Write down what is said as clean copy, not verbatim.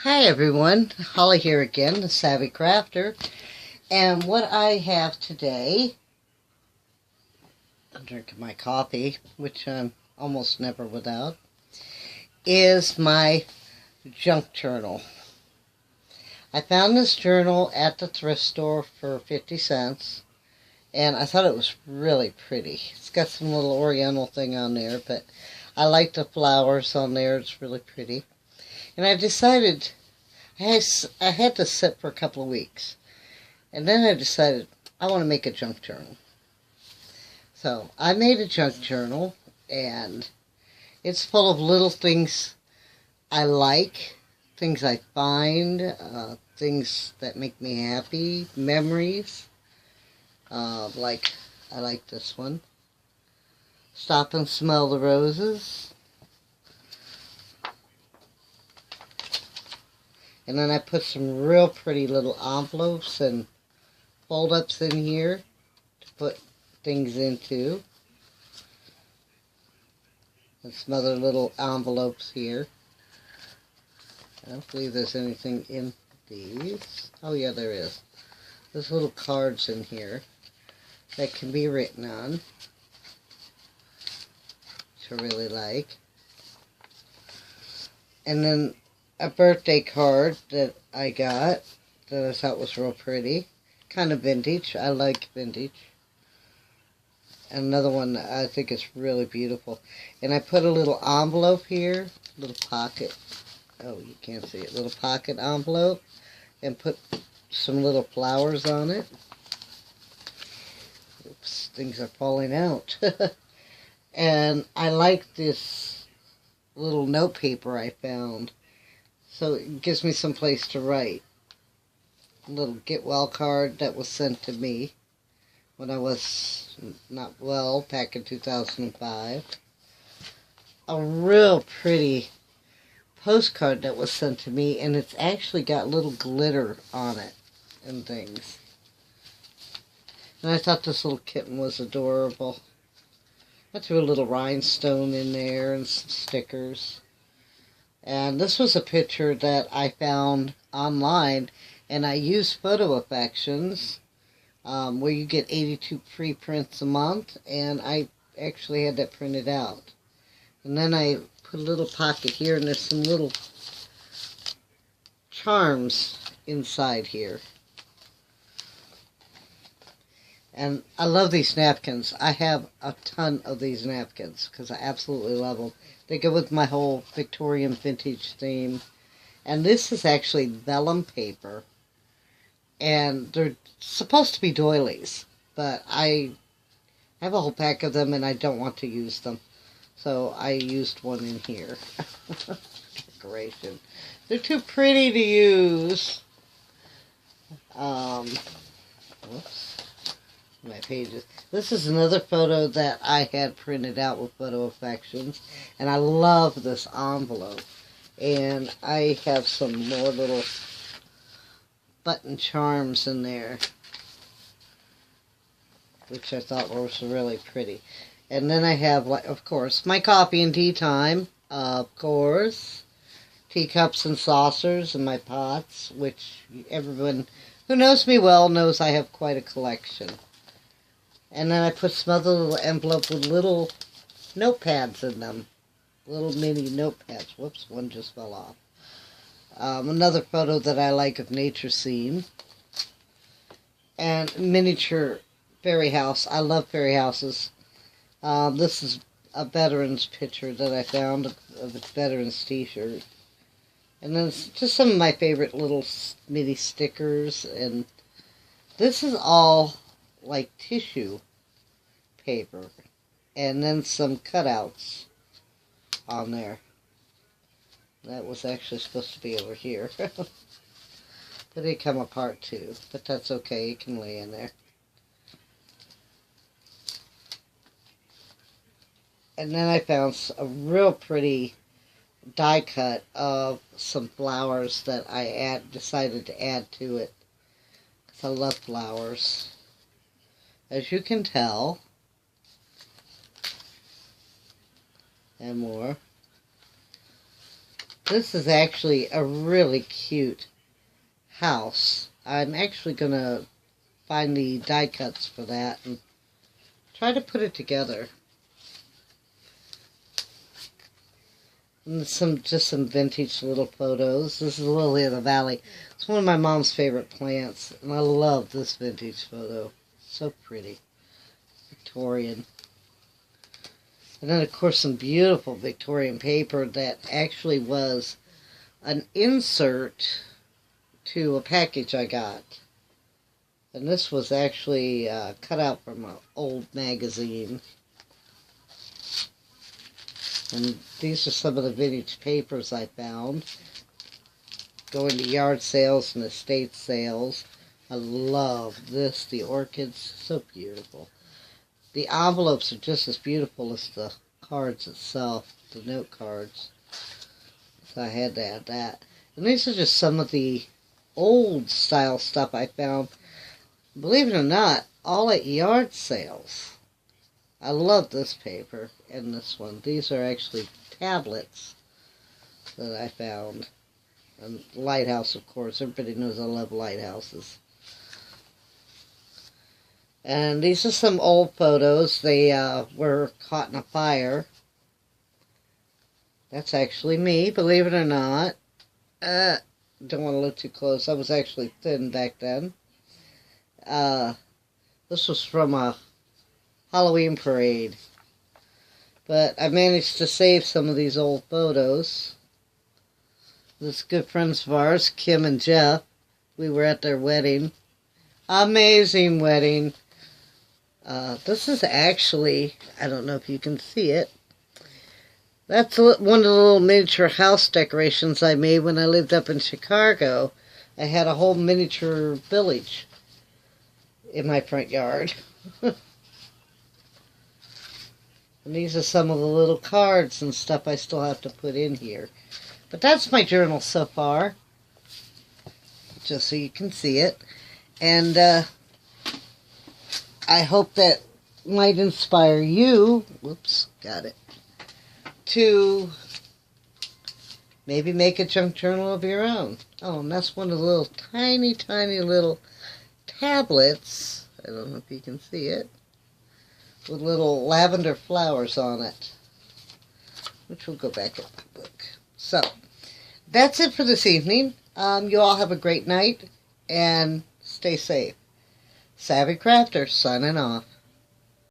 Hi everyone, Holly here again, the Savvy Crafter, and what I have today, I'm drinking my coffee, which I'm almost never without, is my junk journal. I found this journal at the thrift store for 50 cents, and I thought it was really pretty. It's got some little oriental thing on there, but I like the flowers on there, it's really pretty. And I decided I had to sit for a couple of weeks. And then I decided I want to make a junk journal. So I made a junk journal, and it's full of little things I like, things I find, things that make me happy, memories. Like, I like this one. Stop and smell the roses. And then I put some real pretty little envelopes and fold-ups in here to put things into. And some other little envelopes here. I don't believe there's anything in these. Oh yeah, there is. There's little cards in here that can be written on, which I really like. And then a birthday card that I got that I thought was real pretty. Kind of vintage. I like vintage. And another one that I think is really beautiful. And I put a little envelope here, little pocket. Oh, you can't see it. Little pocket envelope. And put some little flowers on it. Oops, things are falling out. And I like this little note paper I found. So it gives me some place to write. A little get well card that was sent to me when I was not well back in 2005. A real pretty postcard that was sent to me, and it's actually got little glitter on it and things. And I thought this little kitten was adorable. I threw a little rhinestone in there and some stickers. And this was a picture that I found online, and I used Photo Affections, where you get 82 free prints a month, and I actually had that printed out. And then I put a little pocket here, and there's some little charms inside here. And I love these napkins. I have a ton of these napkins because I absolutely love them. They go with my whole Victorian vintage theme. And this is actually vellum paper. And they're supposed to be doilies. But I have a whole pack of them and I don't want to use them. So I used one in here. Decoration. They're too pretty to use. Whoops. My pages. This is another photo that I had printed out with Photo Affections, and I love this envelope. And I have some more little button charms in there, which I thought was really pretty. And then I have, like, of course, my coffee and tea time, of course, teacups and saucers and my pots, which everyone who knows me well knows I have quite a collection. And then I put some other little envelopes with little notepads in them. Little mini notepads. Whoops, one just fell off. Another photo that I like of nature scene. And miniature fairy house. I love fairy houses. This is a veteran's picture that I found of a veteran's t-shirt. And then just some of my favorite little mini stickers. And this is all like tissue paper, and then some cutouts on there. That was actually supposed to be over here. But they come apart too, but that's okay, it can lay in there. And then I found a real pretty die cut of some flowers that I decided to add to it, because I love flowers. As you can tell, and more. This is actually a really cute house. I'm actually going to find the die cuts for that and try to put it together. And just some vintage little photos. This is Lily of the Valley. It's one of my mom's favorite plants, and I love this vintage photo. So pretty. Victorian. And then, of course, some beautiful Victorian paper that actually was an insert to a package I got. And this was actually cut out from an old magazine. And these are some of the vintage papers I found. Going to yard sales and estate sales. I love this. The orchids, so beautiful. The envelopes are just as beautiful as the cards itself, the note cards. So I had to add that. And these are just some of the old style stuff I found. Believe it or not, all at yard sales. I love this paper and this one. These are actually tablets that I found. And lighthouse, of course. Everybody knows I love lighthouses. And these are some old photos. They were caught in a fire. That's actually me, believe it or not. Don't want to look too close. I was actually thin back then. This was from a Halloween parade. But I managed to save some of these old photos. This good friends of ours, Kim and Jeff. We were at their wedding. Amazing wedding. This is actually, I don't know if you can see it. That's one of the little miniature house decorations I made when I lived up in Chicago. I had a whole miniature village in my front yard. And these are some of the little cards and stuff I still have to put in here. But that's my journal so far. Just so you can see it. And I hope that might inspire you, whoops, got it, to maybe make a junk journal of your own. Oh, and that's one of the little tiny, tiny little tablets. I don't know if you can see it. With little lavender flowers on it. Which will go back in my book. So, that's it for this evening. You all have a great night and stay safe. Savvy Crafter signing off.